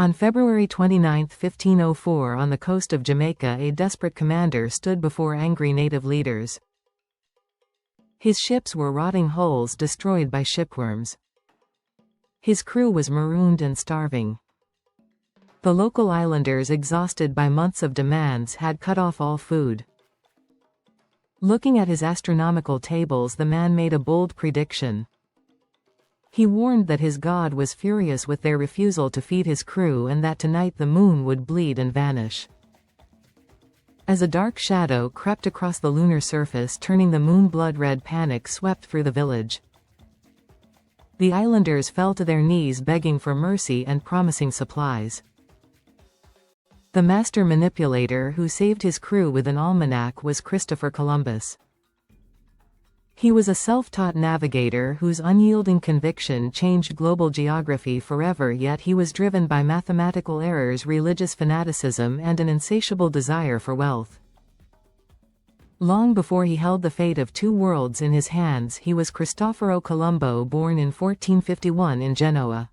On February 29, 1504, on the coast of Jamaica, a desperate commander stood before angry native leaders. His ships were rotting hulls destroyed by shipworms. His crew was marooned and starving. The local islanders, exhausted by months of demands, had cut off all food. Looking at his astronomical tables, the man made a bold prediction. He warned that his god was furious with their refusal to feed his crew and that tonight the moon would bleed and vanish. As a dark shadow crept across the lunar surface, turning the moon, blood-red panic swept through the village. The islanders fell to their knees, begging for mercy and promising supplies. The master manipulator who saved his crew with an almanac was Christopher Columbus. He was a self-taught navigator whose unyielding conviction changed global geography forever, yet he was driven by mathematical errors, religious fanaticism, and an insatiable desire for wealth. Long before he held the fate of two worlds in his hands, he was Cristoforo Colombo, born in 1451 in Genoa.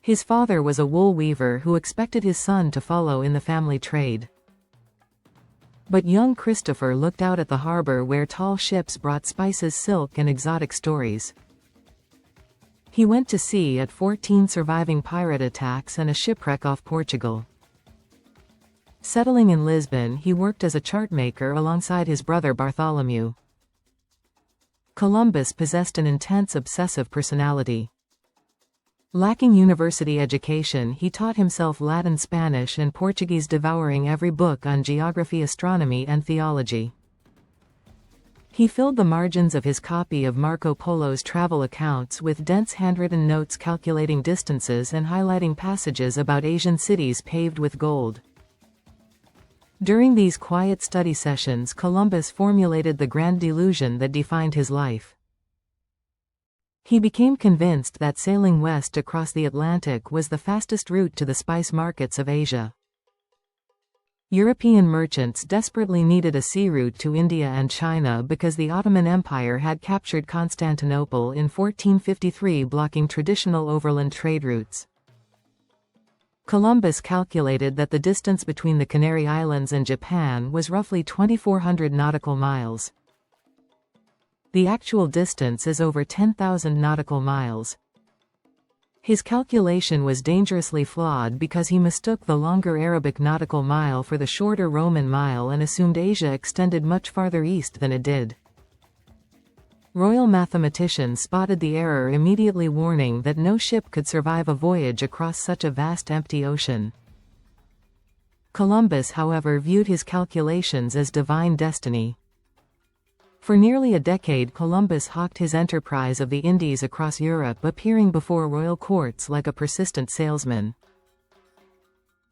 His father was a wool weaver who expected his son to follow in the family trade. But young Christopher looked out at the harbor where tall ships brought spices, silk, and exotic stories. He went to sea at 14, surviving pirate attacks and a shipwreck off Portugal. Settling in Lisbon, he worked as a chartmaker alongside his brother Bartholomew. Columbus possessed an intense, obsessive personality. Lacking university education, he taught himself Latin, Spanish, and Portuguese, devouring every book on geography, astronomy, and theology. He filled the margins of his copy of Marco Polo's travel accounts with dense handwritten notes calculating distances and highlighting passages about Asian cities paved with gold. During these quiet study sessions, Columbus formulated the grand delusion that defined his life. He became convinced that sailing west across the Atlantic was the fastest route to the spice markets of Asia. European merchants desperately needed a sea route to India and China because the Ottoman Empire had captured Constantinople in 1453, blocking traditional overland trade routes. Columbus calculated that the distance between the Canary Islands and Japan was roughly 2,400 nautical miles. The actual distance is over 10,000 nautical miles. His calculation was dangerously flawed because he mistook the longer Arabic nautical mile for the shorter Roman mile and assumed Asia extended much farther east than it did. Royal mathematicians spotted the error immediately, warning that no ship could survive a voyage across such a vast empty ocean. Columbus, however, viewed his calculations as divine destiny. For nearly a decade, Columbus hawked his enterprise of the Indies across Europe, appearing before royal courts like a persistent salesman.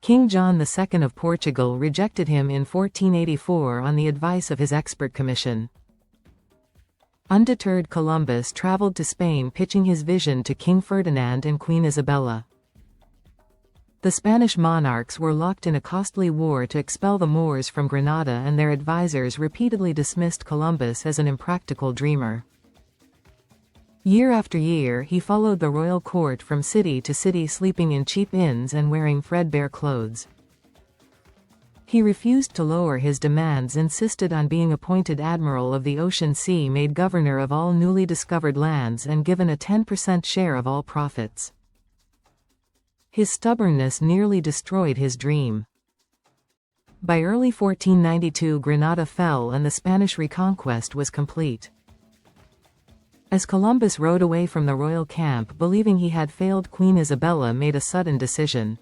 King John II of Portugal rejected him in 1484 on the advice of his expert commission. Undeterred, Columbus traveled to Spain, pitching his vision to King Ferdinand and Queen Isabella. The Spanish monarchs were locked in a costly war to expel the Moors from Granada, and their advisors repeatedly dismissed Columbus as an impractical dreamer. Year after year, he followed the royal court from city to city, sleeping in cheap inns and wearing threadbare clothes. He refused to lower his demands, insisted on being appointed admiral of the ocean sea, made governor of all newly discovered lands, and given a 10% share of all profits. His stubbornness nearly destroyed his dream. By early 1492, Granada fell and the Spanish reconquest was complete. As Columbus rode away from the royal camp, believing he had failed, Queen Isabella made a sudden decision.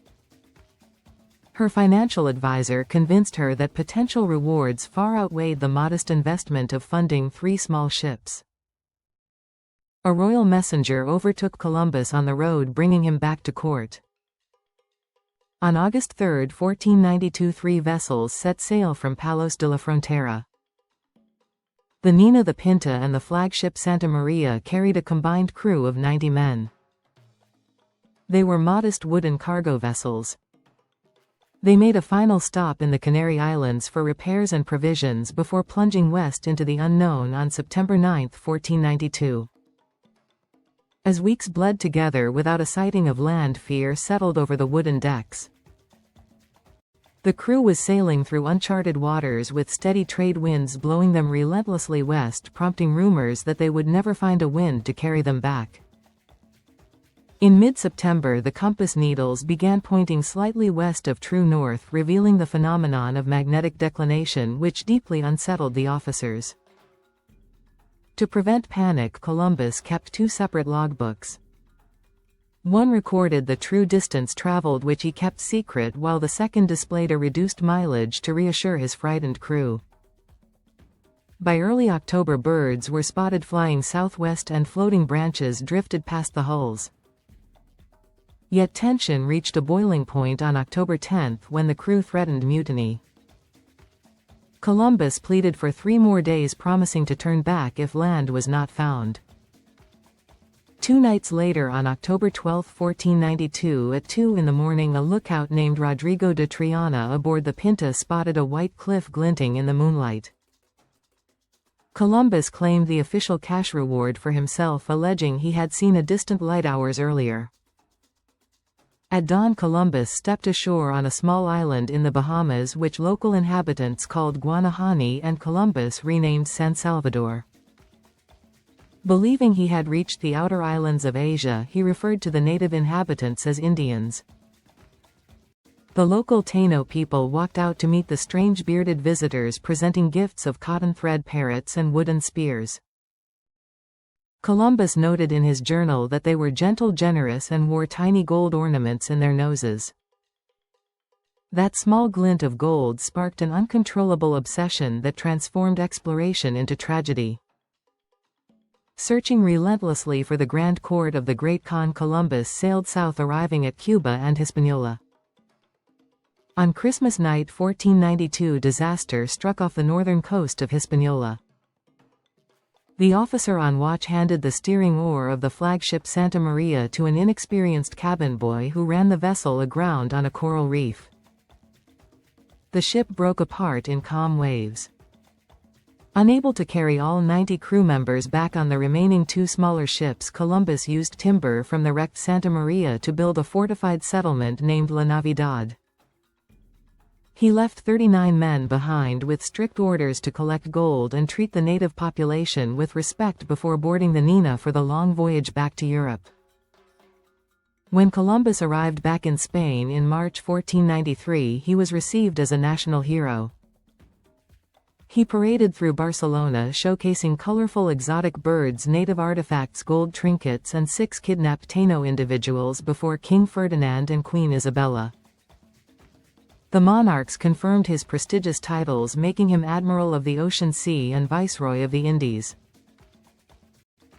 Her financial advisor convinced her that potential rewards far outweighed the modest investment of funding 3 small ships. A royal messenger overtook Columbus on the road, bringing him back to court. On August 3, 1492, 3 vessels set sail from Palos de la Frontera. The Nina, the Pinta, and the flagship Santa Maria carried a combined crew of 90 men. They were modest wooden cargo vessels. They made a final stop in the Canary Islands for repairs and provisions before plunging west into the unknown on September 9, 1492. As weeks bled together without a sighting of land, fear settled over the wooden decks. The crew was sailing through uncharted waters with steady trade winds blowing them relentlessly west, prompting rumors that they would never find a wind to carry them back. In mid-September, the compass needles began pointing slightly west of true north, revealing the phenomenon of magnetic declination which deeply unsettled the officers. To prevent panic, Columbus kept two separate logbooks. One recorded the true distance traveled, which he kept secret, while the second displayed a reduced mileage to reassure his frightened crew. By early October, birds were spotted flying southwest and floating branches drifted past the hulls. Yet tension reached a boiling point on October 10 when the crew threatened mutiny. Columbus pleaded for 3 more days, promising to turn back if land was not found. 2 nights later, on October 12, 1492, at 2 in the morning, a lookout named Rodrigo de Triana aboard the Pinta spotted a white cliff glinting in the moonlight. Columbus claimed the official cash reward for himself, alleging he had seen a distant light hours earlier. At dawn, Columbus stepped ashore on a small island in the Bahamas which local inhabitants called Guanahani, and Columbus renamed San Salvador. Believing he had reached the outer islands of Asia, he referred to the native inhabitants as Indians. The local Taino people walked out to meet the strange bearded visitors, presenting gifts of cotton thread parrots and wooden spears. Columbus noted in his journal that they were gentle, generous, and wore tiny gold ornaments in their noses. That small glint of gold sparked an uncontrollable obsession that transformed exploration into tragedy. Searching relentlessly for the Grand Court of the Great Khan, Columbus sailed south, arriving at Cuba and Hispaniola. On Christmas night 1492, disaster struck off the northern coast of Hispaniola. The officer on watch handed the steering oar of the flagship Santa Maria to an inexperienced cabin boy who ran the vessel aground on a coral reef. The ship broke apart in calm waves. Unable to carry all 90 crew members back on the remaining 2 smaller ships, Columbus used timber from the wrecked Santa Maria to build a fortified settlement named La Navidad. He left 39 men behind with strict orders to collect gold and treat the native population with respect before boarding the Nina for the long voyage back to Europe. When Columbus arrived back in Spain in March 1493, he was received as a national hero. He paraded through Barcelona showcasing colorful exotic birds, native artifacts, gold trinkets, and 6 kidnapped Taino individuals before King Ferdinand and Queen Isabella. The monarchs confirmed his prestigious titles, making him Admiral of the Ocean Sea and Viceroy of the Indies.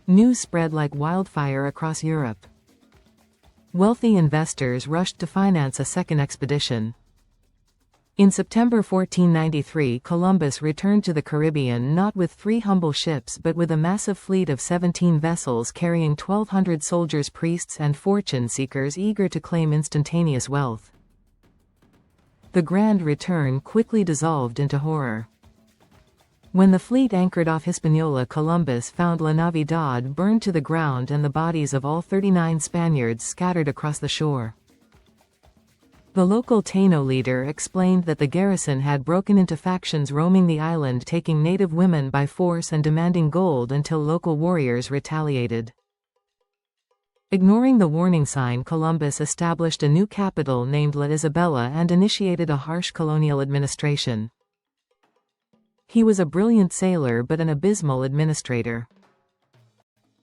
News spread like wildfire across Europe. Wealthy investors rushed to finance a second expedition. In September 1493, Columbus returned to the Caribbean not with 3 humble ships but with a massive fleet of 17 vessels carrying 1,200 soldiers, priests, and fortune seekers eager to claim instantaneous wealth. The grand return quickly dissolved into horror. When the fleet anchored off Hispaniola, Columbus found La Navidad burned to the ground and the bodies of all 39 Spaniards scattered across the shore. The local Taino leader explained that the garrison had broken into factions roaming the island, taking native women by force and demanding gold until local warriors retaliated. Ignoring the warning sign, Columbus established a new capital named La Isabela and initiated a harsh colonial administration. He was a brilliant sailor but an abysmal administrator.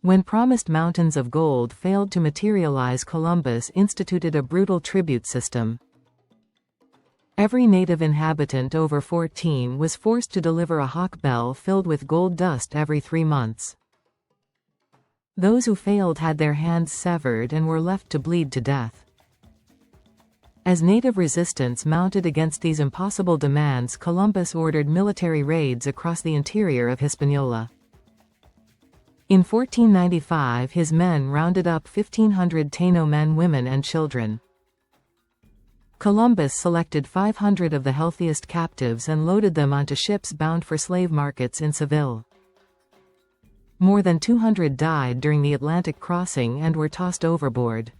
When promised mountains of gold failed to materialize, Columbus instituted a brutal tribute system. Every native inhabitant over 14 was forced to deliver a hawk bell filled with gold dust every 3 months. Those who failed had their hands severed and were left to bleed to death. As native resistance mounted against these impossible demands, Columbus ordered military raids across the interior of Hispaniola. In 1495, his men rounded up 1,500 Taino men, women, and children. Columbus selected 500 of the healthiest captives and loaded them onto ships bound for slave markets in Seville. More than 200 died during the Atlantic crossing and were tossed overboard.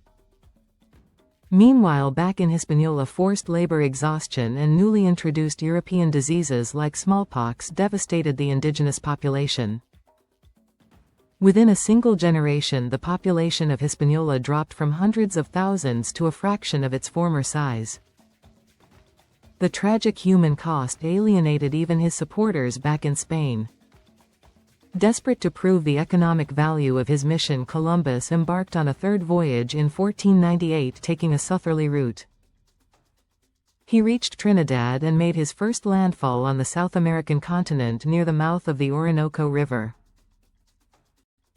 Meanwhile, back in Hispaniola, forced labor, exhaustion, and newly introduced European diseases like smallpox devastated the indigenous population. Within a single generation, the population of Hispaniola dropped from hundreds of thousands to a fraction of its former size. The tragic human cost alienated even his supporters back in Spain. Desperate to prove the economic value of his mission, Columbus embarked on a third voyage in 1498, taking a southerly route. He reached Trinidad and made his first landfall on the South American continent near the mouth of the Orinoco River.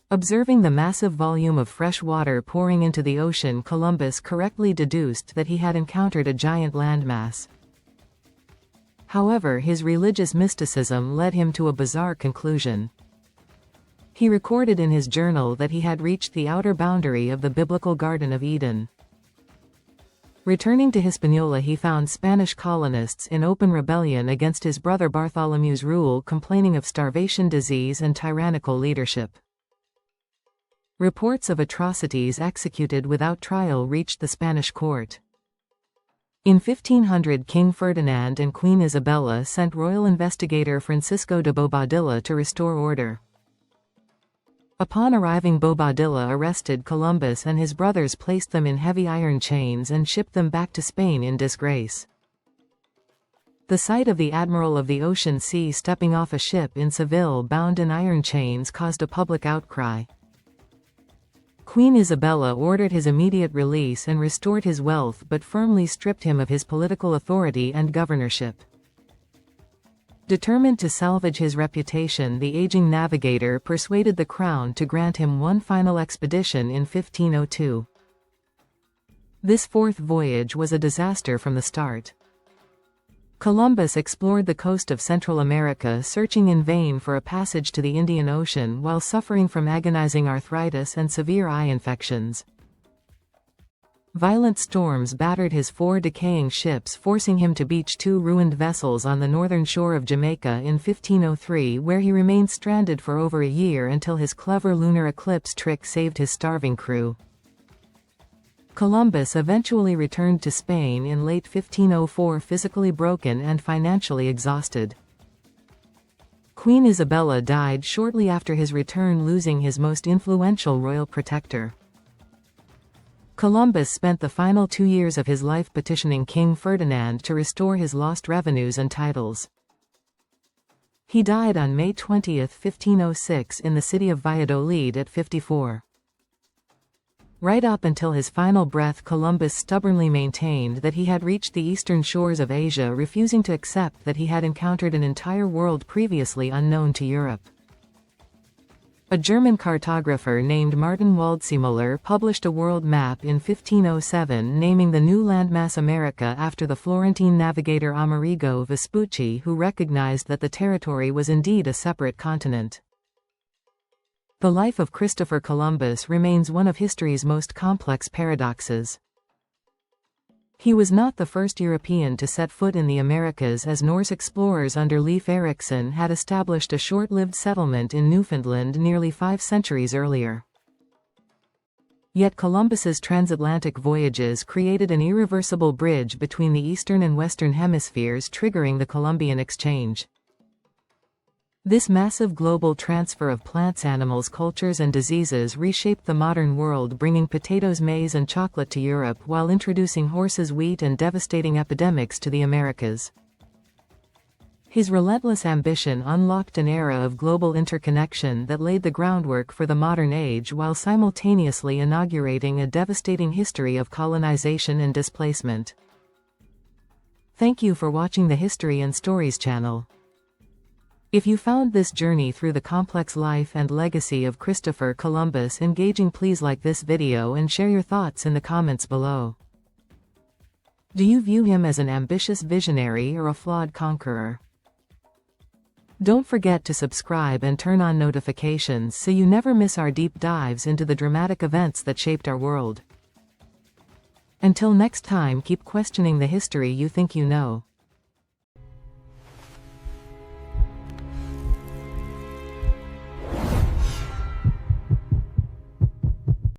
Observing the massive volume of fresh water pouring into the ocean, Columbus correctly deduced that he had encountered a giant landmass. However, his religious mysticism led him to a bizarre conclusion. He recorded in his journal that he had reached the outer boundary of the biblical Garden of Eden. Returning to Hispaniola, he found Spanish colonists in open rebellion against his brother Bartholomew's rule, complaining of starvation, disease, and tyrannical leadership. Reports of atrocities executed without trial reached the Spanish court. In 1500, King Ferdinand and Queen Isabella sent royal investigator Francisco de Bobadilla to restore order. Upon arriving, Bobadilla arrested Columbus and his brothers, placed them in heavy iron chains, and shipped them back to Spain in disgrace. The sight of the Admiral of the Ocean Sea stepping off a ship in Seville bound in iron chains caused a public outcry. Queen Isabella ordered his immediate release and restored his wealth, but firmly stripped him of his political authority and governorship. Determined to salvage his reputation, the aging navigator persuaded the crown to grant him one final expedition in 1502. This fourth voyage was a disaster from the start. Columbus explored the coast of Central America, searching in vain for a passage to the Indian Ocean while suffering from agonizing arthritis and severe eye infections. Violent storms battered his 4 decaying ships, forcing him to beach 2 ruined vessels on the northern shore of Jamaica in 1503, where he remained stranded for over a year until his clever lunar eclipse trick saved his starving crew. Columbus eventually returned to Spain in late 1504, physically broken and financially exhausted. Queen Isabella died shortly after his return, losing his most influential royal protector. Columbus spent the final 2 years of his life petitioning King Ferdinand to restore his lost revenues and titles. He died on May 20, 1506 in the city of Valladolid at 54. Right up until his final breath, Columbus stubbornly maintained that he had reached the eastern shores of Asia, refusing to accept that he had encountered an entire world previously unknown to Europe. A German cartographer named Martin Waldseemüller published a world map in 1507, naming the new landmass America after the Florentine navigator Amerigo Vespucci, who recognized that the territory was indeed a separate continent. The life of Christopher Columbus remains one of history's most complex paradoxes. He was not the first European to set foot in the Americas, as Norse explorers under Leif Erikson had established a short-lived settlement in Newfoundland nearly 5 centuries earlier. Yet Columbus's transatlantic voyages created an irreversible bridge between the eastern and western hemispheres, triggering the Columbian Exchange. This massive global transfer of plants, animals, cultures, and diseases reshaped the modern world, bringing potatoes, maize, and chocolate to Europe while introducing horses, wheat, and devastating epidemics to the Americas. His relentless ambition unlocked an era of global interconnection that laid the groundwork for the modern age, while simultaneously inaugurating a devastating history of colonization and displacement. Thank you for watching the History and Stories channel. If you found this journey through the complex life and legacy of Christopher Columbus engaging, please like this video and share your thoughts in the comments below. Do you view him as an ambitious visionary or a flawed conqueror? Don't forget to subscribe and turn on notifications so you never miss our deep dives into the dramatic events that shaped our world. Until next time, keep questioning the history you think you know.